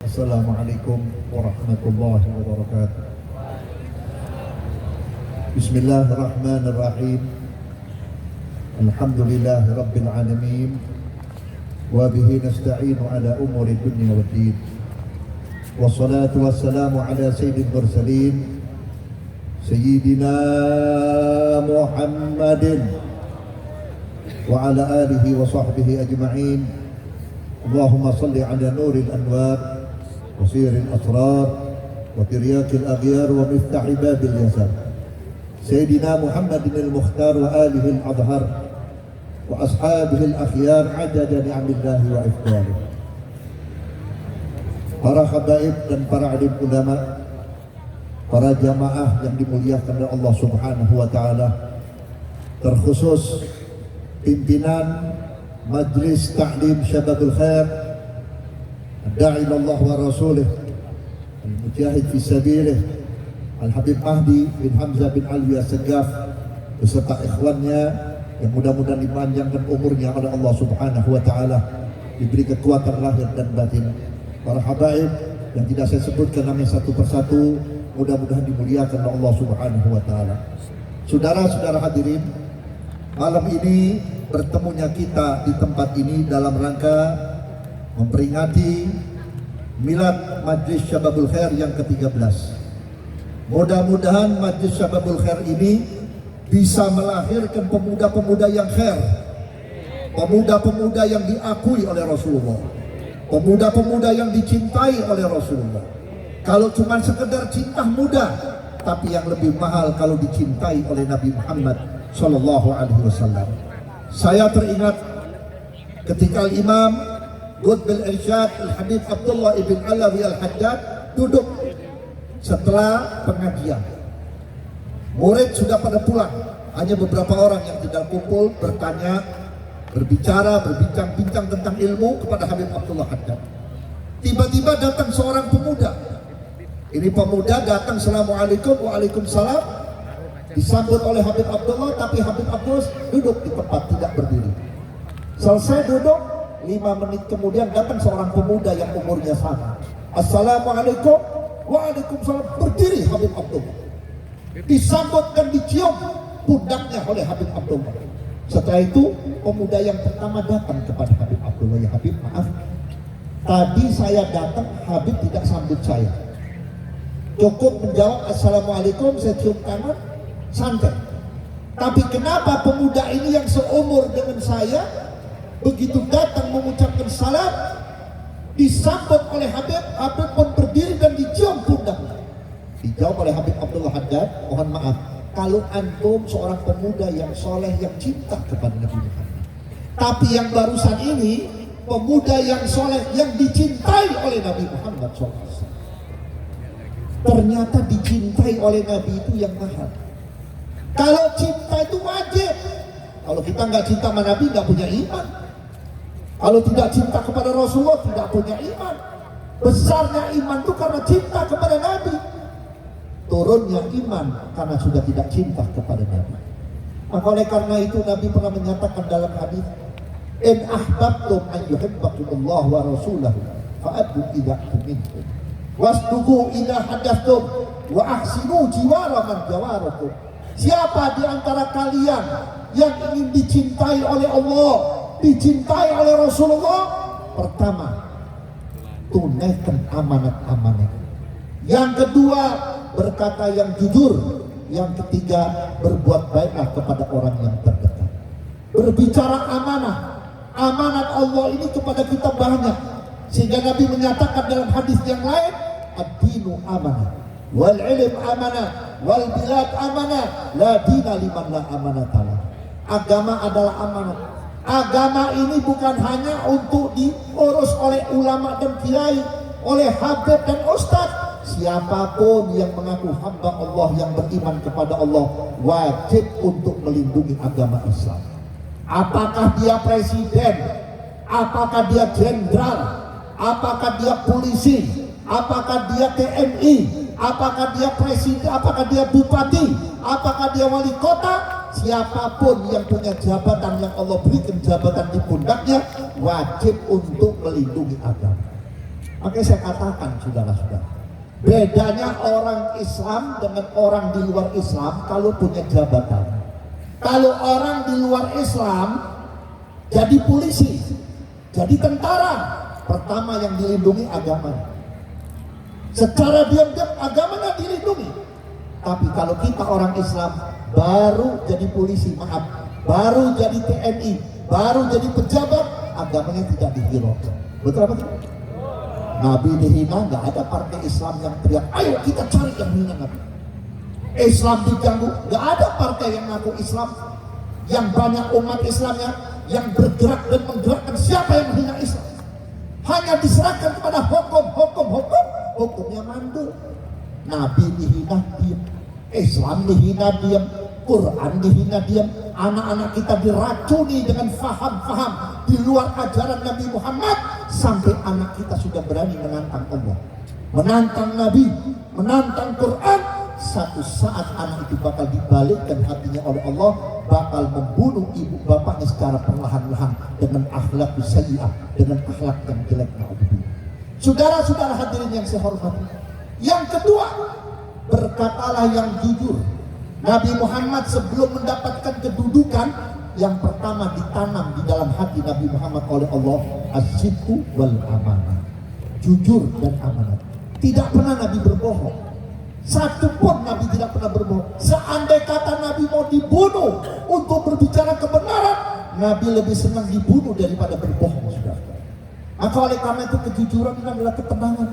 Assalamualaikum warahmatullahi wabarakatuh. Bismillahirrahmanirrahim. Alhamdulillahi rabbil alamin. Wa bihi nasta'inu ala umuri dunya waddin. Wassalatu wassalamu ala sayyidil mursalin Sayyidina Muhammadin wa ala alihi wa sahbihi ajma'in. Allahumma salli ala nuril anwar وسير الأسرار وترياك الأغيار ومفتاح باب اليسار سيدنا محمد المختار وآله الأظهر وأصحابه الأخيار عدد نعم الله وإفضاله. Para habaib dan para alim ulama, para jamaah yang dimuliakan oleh Allah Subhanahu wa taala, terkhusus pimpinan Majlis Ta'lim Syababul Khair, Da'i Allah wa Rasulih, Al-Mujahid fi Sabilih, Al-Habib Mahdi bin Hamzah bin Alwi As-Segaf, beserta ikhwannya yang mudah-mudahan dipanjangkan umurnya oleh Allah Subhanahu wa taala, diberi kekuatan lahir dan batin. Para habaib yang tidak saya sebutkan namanya satu persatu, mudah-mudahan dimuliakan oleh Allah Subhanahu wa taala. Saudara-saudara hadirin, malam ini bertemunya kita di tempat ini dalam rangka memperingati milad Majlis Syababul Khair yang ke-13. Mudah-mudahan Majlis Syababul Khair ini bisa melahirkan pemuda-pemuda yang khair, pemuda-pemuda yang diakui oleh Rasulullah, pemuda-pemuda yang dicintai oleh Rasulullah. Kalau cuma sekedar cinta muda, tapi yang lebih mahal kalau dicintai oleh Nabi Muhammad SAW. Saya teringat ketika Imam Qutbul Irsyad Al-Habib Abdullah ibn Alawi Al-Haddad duduk setelah pengajian. Murid sudah pada pulang, hanya beberapa orang yang tidak kumpul bertanya, berbicara, berbincang-bincang tentang ilmu kepada Habib Abdullah Haddad. Tiba-tiba datang seorang pemuda. Ini pemuda datang, Assalamualaikum, Waalaikumsalam, disambut oleh Habib Abdullah, tapi Habib Abdullah duduk di tempat, tidak berdiri. Selesai duduk, 5 menit kemudian datang seorang pemuda yang umurnya sama. Assalamualaikum, Waalaikumsalam, berdiri Habib Abdullah. Disambut dan dicium pundaknya oleh Habib Abdullah. Setelah itu pemuda yang pertama datang kepada Habib Abdullah, ya Habib, maaf, tadi saya datang Habib tidak sambut saya. Cukup menjawab Assalamualaikum, saya cium tangan, santai. Tapi kenapa pemuda ini yang seumur dengan saya begitu datang mengucapkan salam, disambut oleh Habib, Habib pun berdiri dan dicium pundaknya. Dijawab oleh Habib Abdullah Haddad, mohon maaf, kalau antum seorang pemuda yang soleh, yang cinta kepada Nabi Muhammad, tapi yang barusan ini pemuda yang soleh, yang dicintai oleh Nabi Muhammad SAW. Ternyata dicintai oleh Nabi itu yang mahal. Kalau cinta itu wajib. Kalau kita nggak cinta sama Nabi, nggak punya iman. Kalau tidak cinta kepada Rasulullah, tidak punya iman. Besarnya iman itu karena cinta kepada Nabi. Turunnya iman karena sudah tidak cinta kepada Nabi. Maka oleh karena itu Nabi pernah menyatakan dalam hadis, in ahbabtum an yuhibbakumullah wa rasulahu fa'addu ida'tum minkum wasduqu idha hadathtum wa ahsinu jiwara man jawarakum. Siapa di antara kalian yang ingin dicintai oleh Allah, dicintai oleh Rasulullah, pertama, tunaikan amanat-amanat. Yang kedua, berkata yang jujur. Yang ketiga, berbuat baiklah kepada orang yang terdekat. Berbicara amanah. Amanat Allah ini kepada kita banyak. Sehingga Nabi menyatakan dalam hadis yang lain, ad-dinu amanah, wal ilm amanah, wal bilad amanah, la dina liman la amanatalah. Agama adalah amanat. Agama ini bukan hanya untuk diurus oleh ulama dan kiai, oleh habib dan ustadz. Siapapun yang mengaku hamba Allah, yang beriman kepada Allah, wajib untuk melindungi agama Islam. Apakah dia presiden, apakah dia jenderal, apakah dia polisi, apakah dia TNI, apakah dia presiden, apakah dia bupati, apakah dia wali kota, siapapun yang punya jabatan yang Allah berikan jabatan di pundaknya, wajib untuk melindungi agama. Makanya saya katakan saudara-saudara, bedanya orang Islam dengan orang di luar Islam kalau punya jabatan. Kalau orang di luar Islam jadi polisi, jadi tentara, pertama yang dilindungi agama. Secara diam-diam agamanya dilindungi. Tapi kalau kita orang Islam baru jadi polisi, baru jadi TNI, baru jadi pejabat, agamanya tidak dihiraukan. Betul apa tidak? Nabi dihina, nggak ada partai Islam yang teriak, ayo kita cari yang hina Nabi. Islam diganggu, nggak ada partai yang ngaku Islam, yang banyak umat Islamnya, yang bergerak dan menggerakkan siapa yang menghina Islam. Hanya diserahkan kepada hukumnya mandul. Nabi dihina diam, Islam dihina diam, Quran dihina diam. Anak-anak kita diracuni dengan faham-faham di luar ajaran Nabi Muhammad, sampai anak kita sudah berani menantang Allah, menantang Nabi, menantang Quran. Satu saat anak itu bakal dibalikkan hatinya oleh Allah, bakal membunuh ibu bapaknya secara perlahan-lahan dengan akhlak sayyi'ah, dengan akhlak yang jelek. Saudara-saudara hadirin yang saya hormati, yang kedua, berkatalah yang jujur. Nabi Muhammad sebelum mendapatkan kedudukan, yang pertama ditanam di dalam hati Nabi Muhammad oleh Allah, as-sidqu wal amanah, jujur dan amanat. Tidak pernah Nabi berbohong. Satu pun Nabi tidak pernah berbohong. Seandai kata Nabi mau dibunuh untuk berbicara kebenaran, Nabi lebih senang dibunuh daripada berbohong, saudara. Maka oleh karena itu kejujuran itu adalah ketenangan.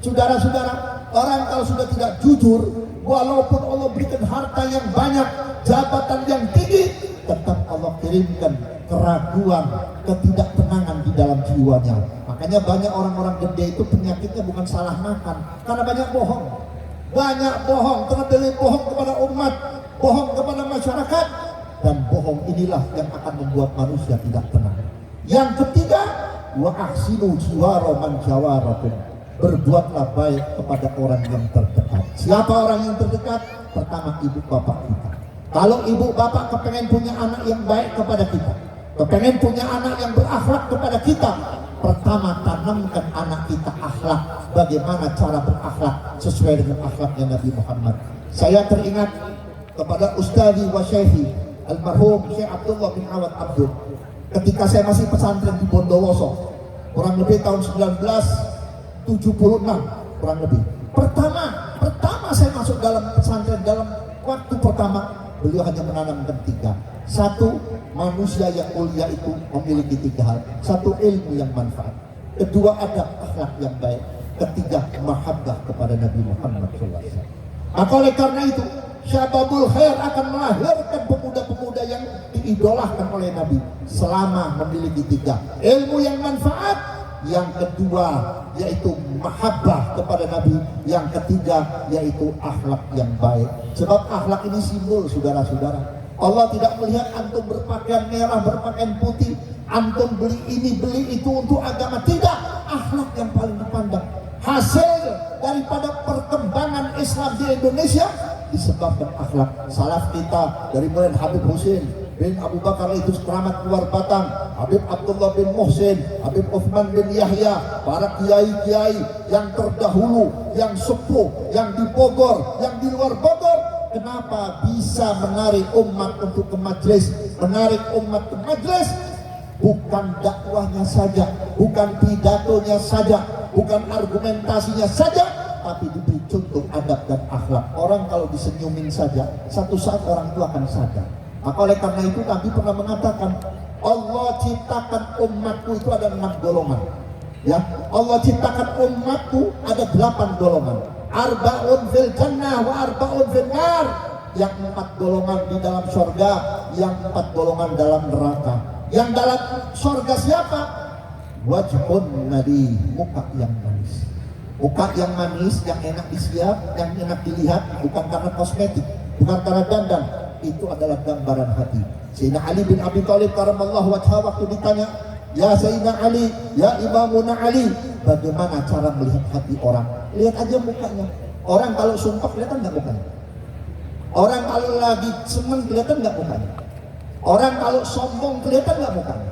Saudara-saudara, orang kalau sudah tidak jujur, walaupun Allah berikan harta yang banyak, jabatan yang tinggi, tetap Allah kirimkan keraguan, ketidaktenangan di dalam jiwanya. Makanya banyak orang-orang gede itu penyakitnya bukan salah makan, karena banyak bohong. Banyak bohong, terlebih bohong kepada umat, bohong kepada masyarakat, dan bohong inilah yang akan membuat manusia tidak tenang. Yang ketiga, wa ahsinu jiwara man jawarakum, berbuatlah baik kepada orang yang terdekat. Siapa orang yang terdekat? Pertama, ibu bapak kita. Kalau ibu bapak kepengen punya anak yang baik kepada kita, kepengen punya anak yang berakhlak kepada kita, pertama tanamkan anak kita akhlak. Bagaimana cara berakhlak sesuai dengan akhlaknya Nabi Muhammad. Saya teringat kepada Ustadzi wa Syekhi almarhum Syekh Abdullah bin Awad Abdul, ketika saya masih pesantren di Bondowoso, kurang lebih tahun 1976, kurang lebih. Pertama saya masuk dalam pesantren, dalam waktu pertama beliau hanya menanamkan 3. Satu, manusia yang mulia itu memiliki 3 hal. Satu, ilmu yang manfaat. Kedua, ada akhlak yang baik. Ketiga, mahabbah kepada Nabi Muhammad SAW. Maka oleh karena itu, Syababul Khair akan melahirkan pemuda-pemuda yang diidolahkan oleh Nabi selama memiliki 3. Ilmu yang manfaat, yang kedua yaitu mahabbah kepada Nabi, yang ketiga yaitu akhlak yang baik. Sebab akhlak ini simbol, saudara-saudara. Allah tidak melihat antum berpakaian merah, berpakaian putih, antum beli ini beli itu untuk agama. Tidak, akhlak yang paling dipandang. Hasil daripada perkembangan Islam di Indonesia disebabkan akhlak. Salaf kita dari mulai Habib Husin bin Abu Bakar itu keramat luar batang, Habib Abdullah bin Muhsin, Habib Uthman bin Yahya, para kiai-kiai yang terdahulu, yang sepuh, yang di Bogor, yang di luar Bogor, kenapa bisa menarik umat untuk ke majelis? Menarik umat ke majelis bukan dakwahnya saja, bukan pidatonya saja, bukan argumentasinya saja, tapi diberi contoh adab dan akhlak. Orang kalau disenyumin saja, satu saat orang itu akan sadar. Maka oleh karena itu Nabi pernah mengatakan, Allah ciptakan umatku itu ada 6 golongan. Ya, Allah ciptakan umatku ada 8 golongan. Arba'un fil jannah wa arba'un fil nar. Yang 4 golongan di dalam surga, yang 4 golongan dalam neraka. Yang dalam surga siapa? Wajhun nadi, muka yang manis. Muka yang manis, yang enak disiap, yang enak dilihat, bukan karena kosmetik, bukan karena dandan. Itu adalah gambaran hati. Sayyidina Ali bin Abi Thalib karamallahu wajhah waktu ditanya, ya Sayyidina Ali, ya Imamuna Ali, bagaimana cara melihat hati orang? Lihat aja mukanya. Orang kalau sumpah kelihatan nggak mukanya? Orang kalau lagi senang kelihatan nggak mukanya? Orang kalau sombong kelihatan nggak mukanya?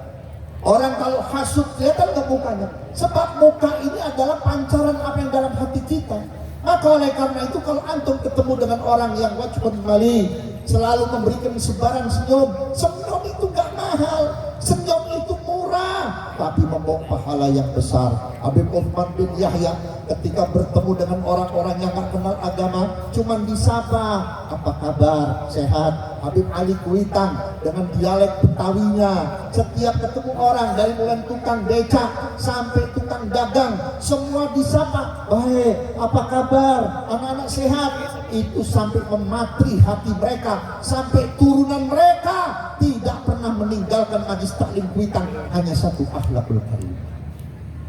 Orang kalau hasut kelihatan ke mukanya, sebab muka ini adalah pancaran apa yang dalam hati kita. Maka oleh karena itu kalau antum ketemu dengan orang yang wajibun mali, selalu memberikan sebaran senyum. Senyum itu gak mahal, senyum itu murah, tapi membawa pahala yang besar. Habib Uthman bin Yahya ketika bertemu dengan orang-orang yang gak kenal agama, cuman disapa, apa kabar, sehat. Habib Ali Kuitang dengan dialek Betawinya, setiap ketemu orang dari mulai tukang becak sampai tukang dagang, semua disapa, baik, apa kabar, anak-anak sehat. Itu sampai mematri hati mereka, sampai turunan mereka tidak pernah meninggalkan majlis taklim Kuitang, hanya satu akhlakul karim.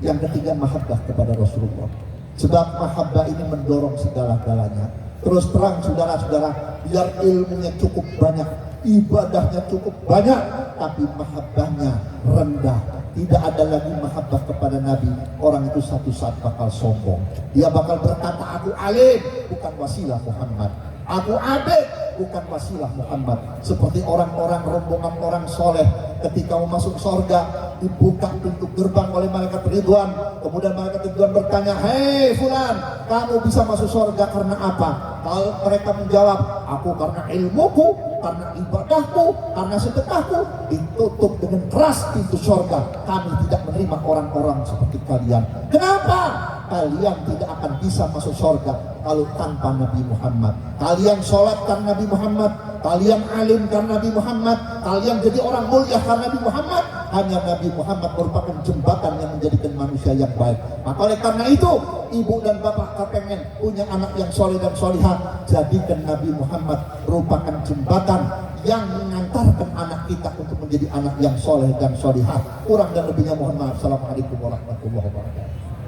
Yang ketiga, mahabbah kepada Rasulullah. Sebab mahabbah ini mendorong segala-galanya. Terus terang saudara-saudara, biar ilmunya cukup banyak, ibadahnya cukup banyak, tapi mahabbahnya rendah. Tidak ada lagi mahabbah kepada Nabi. Orang itu satu saat bakal sombong. Dia bakal berkata, aku alim, bukan wasilah Muhammad. Aku abid, bukan wasilah Muhammad. Seperti orang-orang rombongan orang soleh ketika mau masuk surga, dibuka pintu gerbang oleh malaikat Ridwan. Kemudian malaikat Ridwan bertanya, hei fulan, kamu bisa masuk surga karena apa? Kalau mereka menjawab, aku karena ilmuku, karena ibadahku, karena sedekahku. Ditutup dengan keras pintu surga. Kami tidak menerima orang-orang seperti kalian. Kenapa? Kalian tidak akan bisa masuk surga kalau tanpa Nabi Muhammad. Kalian sholat karena Nabi Muhammad, kalian alim karena Nabi Muhammad, kalian jadi orang mulia karena Nabi Muhammad. Hanya Nabi Muhammad merupakan jembatan yang menjadikan manusia yang baik. Maka oleh karena itu, ibu dan bapak kepengen punya anak yang soleh dan solihah, jadikan Nabi Muhammad merupakan jembatan yang mengantarkan anak kita untuk menjadi anak yang soleh dan solihah. Kurang dan lebihnya mohon maaf. Assalamualaikum warahmatullahi wabarakatuh.